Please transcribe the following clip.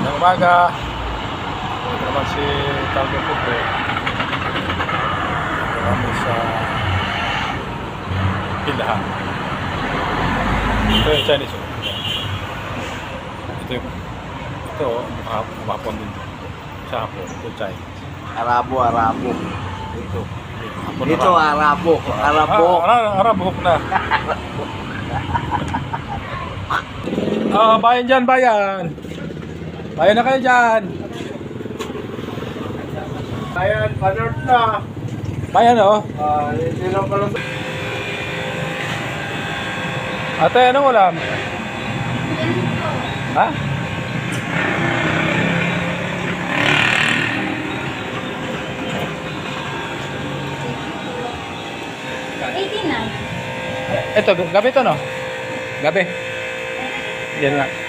Ng umaga. Ito naman si Talgo Putre. Ito naman sa Pilahan. Ito yung Chinese. Ito, hapon din. Sa hapon, ito Chinese. Arabo. Ito. Hapon Ito Arabo. Arabo na. Bayan dyan, bayan. Bayan na kayo dyan. Ayan, panort na. Bayan, oh. Hindi lang pala. Ate, anong ulam? Ha? Ito, gabi to, no? Gabi. Yan nga.